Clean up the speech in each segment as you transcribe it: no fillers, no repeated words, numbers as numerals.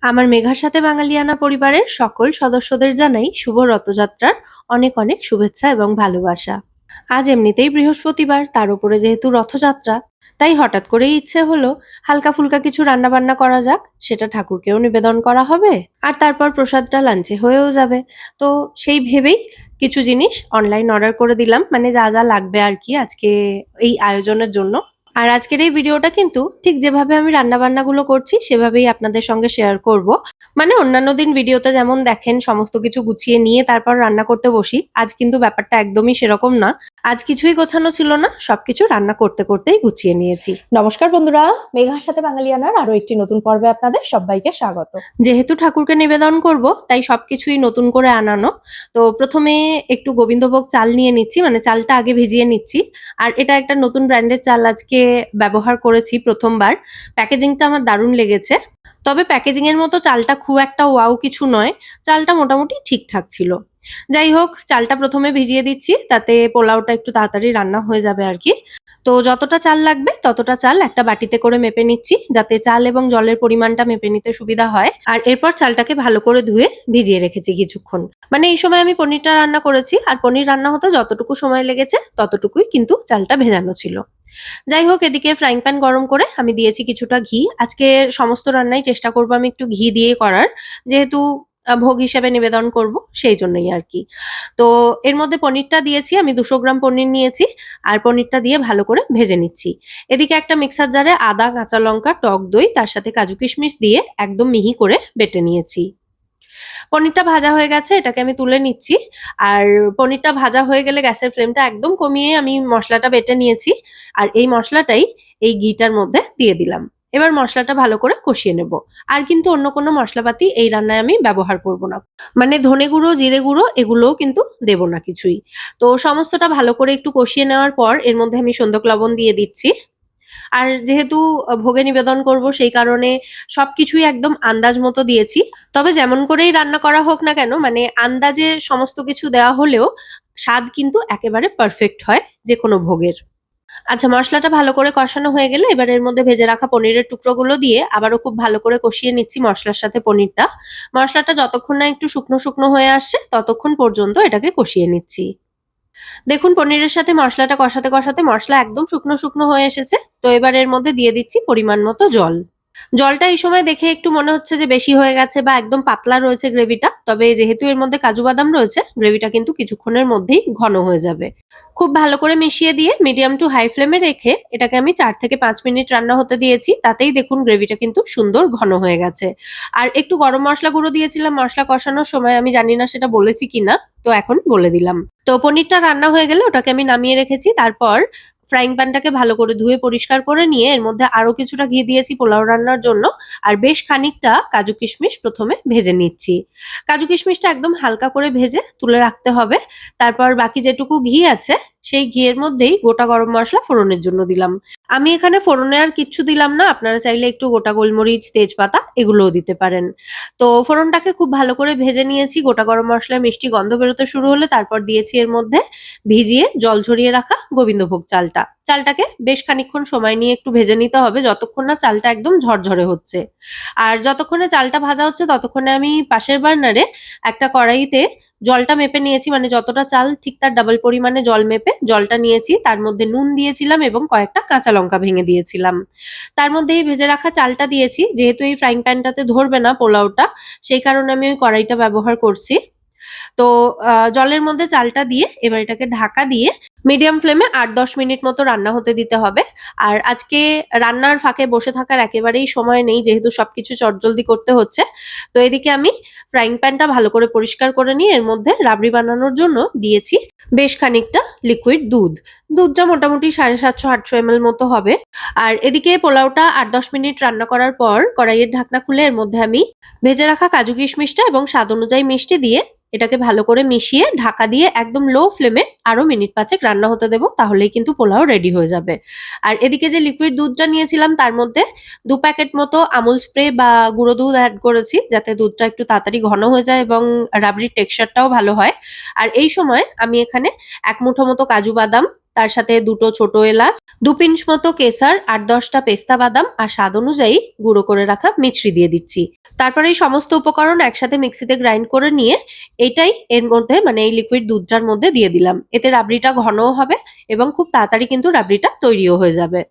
আমার মেঘার সাথে বাঙালিয়ানা পরিবারের সকল সদস্যদের জানাই শুভ রথযাত্রার অনেক অনেক শুভেচ্ছা এবং ভালোবাসা। আজ এমনিতেই বৃহস্পতিবার, তার উপরে যেহেতু রথযাত্রা, তাই হঠাৎ করেই ইচ্ছে হলো হালকা ফুলকা কিছু রান্না বান্না করা যাক, সেটা ঠাকুরকেও নিবেদন করা হবে আর তারপর প্রসাদটা লাঞ্চে হয়েও যাবে। তো সেই ভেবেই কিছু জিনিস অনলাইন অর্ডার করে দিলাম, মানে যা যা লাগবে আর কি আজকে এই আয়োজনের জন্য। আর আজকের এই ভিডিওটা কিন্তু ঠিক যেভাবে আমি রান্নাবান্নাগুলো করছি সেভাবেই আপনাদের সঙ্গে শেয়ার করব। মানে অন্যান্য দিন ভিডিওতে যেমন দেখেন সমস্ত কিছু গুছিয়ে নিয়ে তারপর রান্না করতে বসি, আজ কিন্তু ব্যাপারটা একদমই সেরকম না। আজ কিছুই গোছানো ছিল না, সবকিছু রান্না করতে করতেই গুছিয়ে নিয়েছি। নমস্কার বন্ধুরা, মেঘার সাথে বাঙালিয়ানার আরো একটি নতুন পর্বে আপনাদের সবাইকে স্বাগত। যেহেতু ঠাকুরকে নিবেদন করব তাই সবকিছুই নতুন করে আনানো। তো প্রথমে একটু গোবিন্দভোগ চাল নিয়ে নিচ্ছি, মানে চালটা আগে ভিজিয়ে নিচ্ছি। আর এটা একটা নতুন ব্র্যান্ডের চাল আজকে ব্যবহার করেছি প্রথমবার। প্যাকেজিংটা আমার দারুণ লেগেছে। তবে প্যাকেজিং এর মতো চালটা খুব একটা ওয়াও কিছু নয়, চালটা মোটামুটি ঠিকঠাক ছিল। যাই হোক, চালটা প্রথমে ভিজিয়ে দিচ্ছি, তাতে পোলাওটা একটু তাড়াতাড়ি রান্না হয়ে যাবে আর কি। তো যতটা চাল লাগবে ততটা চাল একটা বাটিতে করে মেপে নিচ্ছি, যাতে চাল এবং জলের পরিমাণটা মেপে নিতে সুবিধা হয়। আর এরপর চালটাকে ভালো করে ধুয়ে ভিজিয়ে রেখেছি কিছুক্ষণ। মানে এই সময় আমি পনিরটা রান্না করেছি, আর পনির রান্না হতে যতটুকু সময় লেগেছে ততটুকুই কিন্তু চালটা ভেজানো ছিল। যাই হোক, এদিকে ফ্রাইং প্যান গরম করে আমি দিয়েছি কিছুটা ঘি। আজকে সমস্ত রান্নাই চেষ্টা করবো আমি একটু ঘি দিয়ে করার, যেহেতু ভোগ হিসেবে নিবেদন করব, সেই জন্যই আর কি। তো এর মধ্যে পনিরটা দিয়েছি, আমি 200 গ্রাম পনির নিয়েছি। আর পনিরটা দিয়ে ভালো করে ভেজে নিচ্ছি। এদিকে একটা মিক্সার জারে আদা, কাঁচা লঙ্কা, টক দই, তার সাথে কাজু কিশমিশ দিয়ে একদম মিহি করে বেটে নিয়েছি। পনিরটা ভাজা হয়ে গেছে, এটাকে আমি তুলে নিচ্ছি। আর পনিরটা ভাজা হয়ে গেলে গ্যাসের ফ্লেমটা একদম কমিয়ে আমি মশলাটা বেটে নিয়েছি। আর এই মশলাটাই এই ঘিটার মধ্যে দিয়ে দিলাম। এবার মশলাটা ভালো করে কষিয়ে নেব। আর কিন্তু অন্য কোনো মশলাপাতি এই রান্নায় আমি ব্যবহার করব না। মানে ধনে গুঁড়ো, জিরে গুঁড়ো এগুলোও কিন্তু দেব না কিছুই। তো সমস্তটা ভালো করে একটু কষিয়ে নেওয়ার পর এর মধ্যে আমি সন্দক লবণ দিয়ে দিচ্ছি। আর যেহেতু ভোগে নিবেদন করব সেই কারণে সবকিছুই একদম আন্দাজ মতো দিয়েছি। তবে যেমন করেই রান্না করা হোক না কেন, মানে আন্দাজে সমস্ত কিছু দেওয়া হলেও স্বাদ কিন্তু একেবারে পারফেক্ট হয় যেকোনো ভোগের। আচ্ছা, মসলাটা ভালো করে কষানো হয়ে গেলে এবার এর মধ্যে ভেজে রাখা পনিরের টুকরোগুলো দিয়ে আবারও খুব ভালো করে কষিয়ে নিচ্ছি মসলার সাথে পনিরটা। মসলাটা যতক্ষণ না একটু শুকনো শুকনো হয়ে আসছে ততক্ষণ পর্যন্ত এটাকে কষিয়ে নিচ্ছি। দেখুন, পনিরের সাথে মশলাটা কষাতে কষাতে মশলা একদম শুকনো শুকনো হয়ে এসেছে। তো এবার এর মধ্যে দিয়ে দিচ্ছি পরিমাণ মতো জল। জলটা এই সময় দেখে একটু মনে হচ্ছে যে বেশি হয়ে গেছে বা একদম পাতলা রয়েছে গ্রেভিটা, তবে যেহেতু এর মধ্যে কাজু বাদাম রয়েছে গ্রেভিটা কিন্তু কিছুক্ষণের মধ্যেই ঘন হয়ে যাবে। খুব ভালো করে মিশিয়ে দিয়ে মিডিয়াম টু হাই ফ্লেমে রেখে এটাকে আমি 4 থেকে 5 মিনিট রান্না হতে দিয়েছি। তাতেই দেখুন গ্রেভিটা কিন্তু সুন্দর ঘন হয়ে গেছে। আর একটু গরম মশলা গুঁড়ো দিয়েছিলাম মশলা কষানোর সময়, আমি জানি না সেটা বলেছি কিনা, তো এখন বলে দিলাম। তো পনিরটা রান্না হয়ে গেলে ওটাকে আমি নামিয়ে রেখেছি। তারপর ফ্রাইং প্যানটাকে ভালো করে ধুয়ে পরিষ্কার করে নিয়ে এর মধ্যে আরো কিছুটা ঘি দিয়েছি পোলাও রান্নার জন্য। আর বেশ খানিকটা কাজু কিশমিশ প্রথমে ভেজে নিচ্ছি। কাজু কিশমিশটা একদম হালকা করে ভেজে তুলে রাখতে হবে। তারপর বাকি যেটুকু ঘি আছে সেই ঘিয়ের মধ্যেই গোটা গরম মশলা ফোড়নের জন্য দিলাম। আমি এখানে ফোড়নে আর কিচ্ছু দিলাম না, আপনারা চাইলে একটু গোটা গোলমরিচ, তেজপাতা এগুলোও দিতে পারেন। তো ফোড়নটাকে খুব ভালো করে ভেজে নিয়েছি। গোটা গরম মশলার মিষ্টি গন্ধ বেরোতে শুরু হলে তারপর দিয়েছি এর মধ্যে ভিজিয়ে জল ঝরিয়ে রাখা গোবিন্দভোগ চালটা। চালটাকে বেশ খানিকক্ষণ সময় নিয়ে একটু ভেজে নিতে হবে, যতক্ষণ না চালটা একদম ঝরঝরে হচ্ছে। আর যতক্ষণে চালটা ভাজা হচ্ছে ততক্ষণে আমি পাশের বার্নারে একটা কড়াইতে জলটা মেপে নিয়েছি, মানে যতটা চাল ঠিক তার ডাবল পরিমাণে জল মেপে জলটা নিয়েছি। তার মধ্যে নুন দিয়েছিলাম এবং কয়েকটা কাঁচা লঙ্কা ভেঙে দিয়েছিলাম। তার মধ্যে এই ভেজে রাখা চালটা দিয়েছি। যেহেতু এই ফ্রাইং প্যানটাতে ধরবে না পোলাওটা, সেই কারণে আমি ওই কড়াইটা ব্যবহার করছি। তো জলের মধ্যে চালটা দিয়ে এবার এটাকে ঢাকা দিয়ে মিডিয়াম ফ্লেমে 8-10 মিনিট মতো রান্না হতে দিতে হবে। আর আজকে রান্নার ফাঁকে বসে থাকার একেবারেই সময় নেই, যেহেতু সবকিছু চটজলদি করতে হচ্ছে। তো এদিকে আমি ফ্রাইং প্যানটা ভালো করে পরিষ্কার করে নিয়ে এর মধ্যে রাবড়ি বানানোর জন্য দিয়েছি বেশ খানিকটা লিকুইড দুধ। দুধটা মোটামুটি 750-800 ml মতো হবে। আর এদিকে পোলাওটা 8-10 মিনিট রান্না করার পর কড়াইয়ের ঢাকনা খুলে এর মধ্যে আমি ভেজে রাখা কাজু কিশমিশটা এবং স্বাদ অনুযায়ী মিষ্টি দিয়ে এটাকে ভালো করে মিশিয়ে ঢাকা দিয়ে একদম লো ফ্লেমে আরো মিনিট 5 রান্না হতে দেবো, তাহলেই কিন্তু পোলাও রেডি হয়ে যাবে। আর এদিকে যে লিকুইড দুধটা নিয়েছিলাম তার মধ্যে 2 প্যাকেট মতো আমুল স্প্রে বা গুঁড়ো দুধ অ্যাড করেছি, যাতে দুধটা একটু তাড়াতাড়ি ঘন হয়ে যায় এবং রাবড়ির টেক্সচারটাও ভালো হয়। আর এই সময় আমি এখানে 1 মুঠো মতো কাজু বাদাম, তার সাথে 2টো ছোট এলাচ, 2 পিঞ্চ মতো কেসার, 8-10টা পেস্তা বাদাম আর স্বাদ অনুযায়ী গুঁড়ো করে রাখা মিছরি দিয়ে দিচ্ছি। তারপরে এই সমস্ত উপকরণ একসাথে মিক্সিতে গ্রাইন্ড করে নিয়ে এইটাই এর মধ্যে মানে এই লিকুইড দুধটার মধ্যে দিয়ে দিলাম। এতে রাবড়িটা ঘনও হবে এবং খুব তাড়াতাড়ি কিন্তু রাবড়িটা তৈরিও হয়ে যাবে।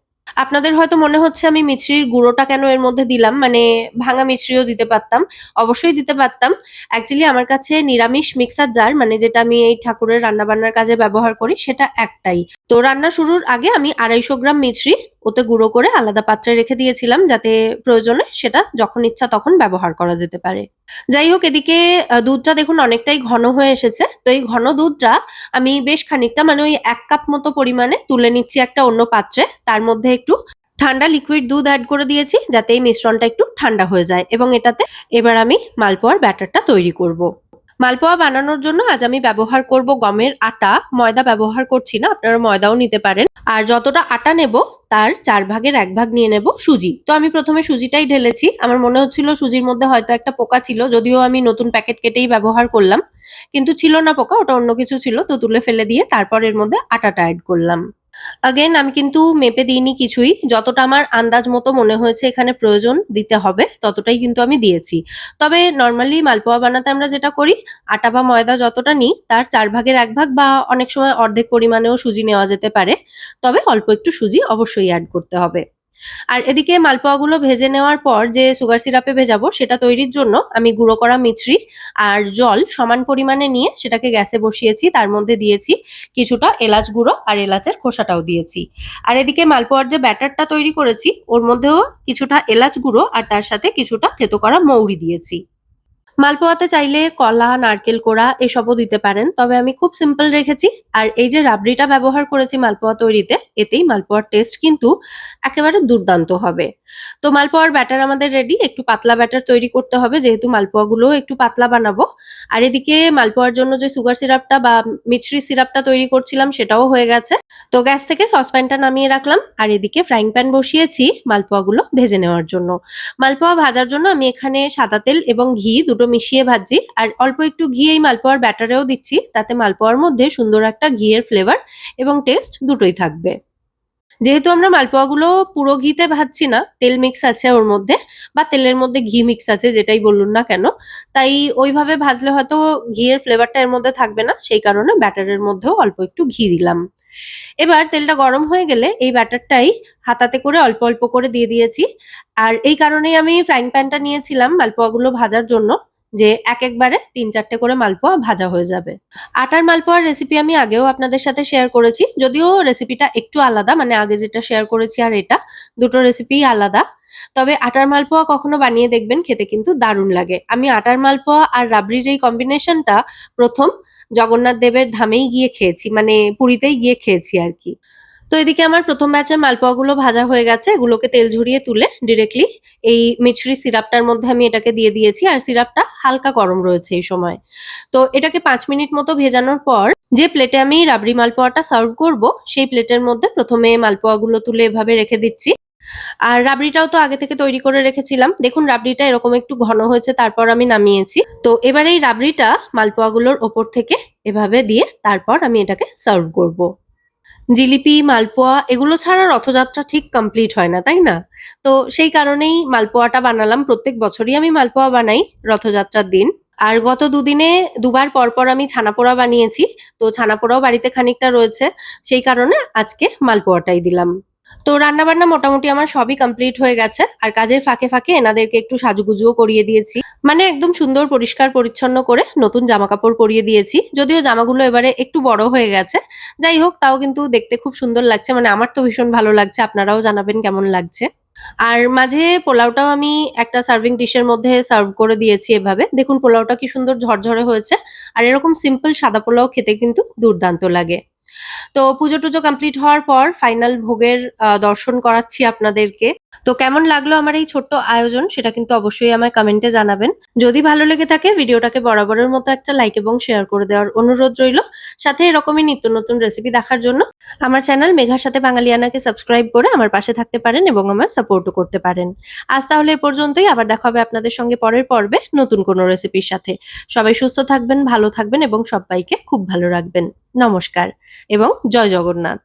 আপনাদের হয়তো মনে হচ্ছে আমি মিছরির গুঁড়োটা কেন এর মধ্যে দিলাম, মানে ভাঙা মিছরিও দিতে পারতাম। অবশ্যই দিতে পারতাম। অ্যাকচুয়ালি আমার কাছে নিরামিষ মিক্সার জার মানে যেটা আমি এই ঠাকুরের রান্নাবান্নার কাজে ব্যবহার করি সেটা একটাই। তো রান্না শুরুর আগে আমি 250 গ্রাম মিছরি ওতে গুঁড়ো করে আলাদা পাত্রে রেখে দিয়েছিলাম যাতে প্রয়োজনে সেটা যখন ইচ্ছা তখন ব্যবহার করা যেতে পারে। যাই হোক, এদিকে দুধটা দেখুন অনেকটাই ঘন হয়ে এসেছে। তো এই ঘন দুধটা আমি বেশ খানিকটা মানে ওই 1 কাপ মতো পরিমাণে তুলে নিচ্ছি একটা অন্য পাত্রে। তার মধ্যে একটু ঠান্ডা লিকুইড দুধ অ্যাড করে দিয়েছি যাতে এই মিশ্রণটা একটু ঠান্ডা হয়ে যায় এবং এটাতে এবার আমি মালপোয়ার ব্যাটারটা তৈরি করব। মালপোয়া বানানোর জন্য আজ আমি ব্যবহার করব গমের আটা, ময়দা ব্যবহার করছি না, আপনারা ময়দাও নিতে পারেন। আর যতটা আটা নেব তার 4 ভাগের 1 ভাগ নিয়ে নেব সুজি। তো আমি প্রথমে সুজিটাই ঢেলেছি। আমার মনে হচ্ছিল সুজির মধ্যে হয়তো একটা পোকা ছিল, যদিও আমি নতুন প্যাকেট কেটেই ব্যবহার করলাম, কিন্তু ছিল না পোকা, ওটা অন্য কিছু ছিল। তো তুলে ফেলে দিয়ে তারপর এর মধ্যে আটাটা অ্যাড করলাম। আগেন আমি কিন্তু মেপে দিইনি কিছুই, যতটা আমার আন্দাজ মতো মনে হয়েছে এখানে প্রয়োজন দিতে হবে ততটাই কিন্তু আমি দিয়েছি। তবে নর্মালি মালপোয়া বানাতে আমরা যেটা করি, আটা বা ময়দা যতটা নিই তার 4 ভাগের 1 ভাগ বা অনেক সময় অর্ধেক পরিমাণেও সুজি নেওয়া যেতে পারে। তবে অল্প একটু সুজি অবশ্যই অ্যাড করতে হবে। আর এদিকে মালপোয়াগুলো ভেজে নেওয়ার পর যে সুগার সিরাপে ভেজাবো সেটা তৈরির জন্য আমি গুঁড়ো করা মিছরি আর জল সমান পরিমাণে নিয়ে সেটাকে গ্যাসে বসিয়েছি। তার মধ্যে দিয়েছি কিছুটা এলাচ গুঁড়ো আর এলাচের খোসাটাও দিয়েছি। আর এদিকে মালপোয়ার যে ব্যাটারটা তৈরি করেছি ওর মধ্যেও কিছুটা এলাচ গুঁড়ো আর তার সাথে কিছুটা থেতো করা মৌরি দিয়েছি। মালপোয়াতে চাইলে কলা, নারকেল কোড়া এসবও দিতে পারেন, তবে আমি খুব সিম্পল রেখেছি। আর এই যে রাবড়িটা ব্যবহার করেছি মালপোয়া তৈরিতে, এতেই মালপোয়ার টেস্ট কিন্তু একেবারে দুর্দান্ত হবে। তো মালপোয়ার ব্যাটার আমাদের রেডি। একটু পাতলা ব্যাটার তৈরি করতে হবে যেহেতু মালপোয়াগুলো একটু পাতলা বানাবো। আর এদিকে মালপোয়ার জন্য যে সুগার সিরাপটা বা মিছরি সিরাপটা তৈরি করছিলাম সেটাও হয়ে গেছে। তো গ্যাস থেকে সসপ্যানটা নামিয়ে রাখলাম আর এদিকে ফ্রাইং প্যান বসিয়েছি মালপোয়াগুলো ভেজে নেওয়ার জন্য। মালপোয়া ভাজার জন্য আমি এখানে সাদা তেল এবং ঘি দুটো মিশিয়ে ভাজছি আর অল্প একটু ঘি এই মালপোয়ার ব্যাটারেও দিচ্ছি, তাতে মালপোয়ার মধ্যে সুন্দর একটা ঘিয়ের ফ্লেভার এবং টেস্ট দুটোই থাকবে। যেহেতু আমরা মালপোয়াগুলো পুরো ঘিতে ভাজছি না, তেল মিক্স আছে ওর মধ্যে বা তেলের মধ্যে ঘি মিক্স আছে যেটাই বলুন না কেন, তাই ওইভাবে ভাজলে হয়তো ঘিয়ের ফ্লেভারটা এর মধ্যে থাকবে না, সেই কারণে ব্যাটারের মধ্যেও অল্প একটু ঘি দিলাম। এবার তেলটা গরম হয়ে গেলে এই ব্যাটারটাই হাতাতে করে অল্প অল্প করে দিয়ে দিয়েছি। আর এই কারণেই আমি ফ্রাইং প্যানটা নিয়েছিলাম মালপোয়াগুলো ভাজার জন্য, যে একবারে 3-4টে করে মালপোয়া ভাজা হয়ে যাবে। আটার মালপোয়ার রেসিপি আমি আগেও আপনাদের সাথে শেয়ার করেছি, যদিও রেসিপিটা একটু আলাদা, মানে আগে যেটা শেয়ার করেছি আর এটা দুটো রেসিপিই আলাদা। তবে আটার মালপোয়া কখনো বানিয়ে দেখবেন, খেতে কিন্তু দারুণ লাগে। আমি আটার মালপোয়া আর রাবড়ির এই কম্বিনেশনটা প্রথম জগন্নাথ দেবের ধামেই গিয়ে খেয়েছি, মানে পুরীতেই গিয়ে খেয়েছি আর কি। তো এদিকে আমার প্রথম ব্যাচের মালপোয়াগুলো ভাজা হয়ে গেছে, এগুলোকে তেল ঝরিয়ে তুলে ডিরেক্টলি এই মিছরি সিরাপটার মধ্যে আমি এটাকে দিয়ে দিয়েছি আর সিরাপটা হালকা গরম রয়েছে এই সময়। তো এটাকে 5 মিনিট মতো ভেজানোর পর যে প্লেটে আমি রাবড়ি মালপোয়াটা সার্ভ করব সেই প্লেটের মধ্যে প্রথমে মালপোয়াগুলো তুলে এভাবে রেখে দিচ্ছি। আর রাবড়িটাও তো আগে থেকে তৈরি করে রেখেছিলাম। দেখুন রাবড়িটা এরকম একটু ঘন হয়েছে, তারপর আমি নামিয়েছি। তো এবার এই রাবড়িটা মালপোয়াগুলোর ওপর থেকে এভাবে দিয়ে তারপর আমি এটাকে সার্ভ করব। জিলিপি, মালপোয়া এগুলো ছাড়া রথযাত্রা ঠিক কমপ্লিট হয় না, তাই না? তো সেই কারণেই মালপোয়াটা বানালাম। প্রত্যেক বছরই আমি মালপোয়া বানাই রথযাত্রার দিন। আর গত দুদিনে দুবার পরপর আমি ছানাপোড়া বানিয়েছি। তো ছানাপোড়াও বাড়িতে খানিকটা রয়েছে। সেই কারণে আজকে মালপোয়াটাই দিলাম। তো রান্নাবান্না মোটামুটি আমার সবই কমপ্লিট হয়ে গেছে। আর কাজের ফাঁকে ফাঁকে এনাদেরকে একটু সাজুগুজুও করিয়ে দিয়েছি। মানে একদম সুন্দর পরিষ্কার পরিচ্ছন্ন করে নতুন জামাকাপড় পরিয়ে দিয়েছি। যদিও জামাগুলো এবারে একটু বড় হয়ে গেছে। যাই হোক, তাও কিন্তু দেখতে খুব সুন্দর লাগছে। মানে আমার তো ভীষণ ভালো লাগছে। আপনারাও জানাবেন কেমন লাগছে। আর মাঝে পোলাওটাও আমি একটা সার্ভিং ডিশের মধ্যে সার্ভ করে দিয়েছি এভাবে। দেখুন পোলাওটা কি সুন্দর ঝরঝরে হয়েছে। আর এরকম সিম্পল সাদা পোলাও খেতে কিন্তু দুর্দান্ত লাগে। তো পুজো টুজো কমপ্লিট হওয়ার পর ফাইনাল ভোগের দর্শন করাচ্ছি আপনাদেরকে। তো কেমন লাগলো আমার এই ছোট্ট আয়োজন সেটা কিন্তু অবশ্যই আমায় কমেন্টে জানাবেন। যদি ভালো লেগে থাকে ভিডিওটাকে বরাবরের মতো একটা লাইক এবং শেয়ার করে দেওয়ার অনুরোধ রইল। সাথে এরকমই নিত্য নতুন রেসিপি দেখার জন্য আমার চ্যানেল মেঘার সাথে বাঙালিয়ানাকে সাবস্ক্রাইব করে আমার পাশে থাকতে পারেন এবং আমায় সাপোর্টও করতে পারেন। আজ তাহলে এ পর্যন্তই, আবার দেখা হবে আপনাদের সঙ্গে পরের পর্বে নতুন কোনো রেসিপির সাথে। সবাই সুস্থ থাকবেন, ভালো থাকবেন এবং সব্বাইকে খুব ভালো রাখবেন। নমস্কার এবং জয় জগন্নাথ।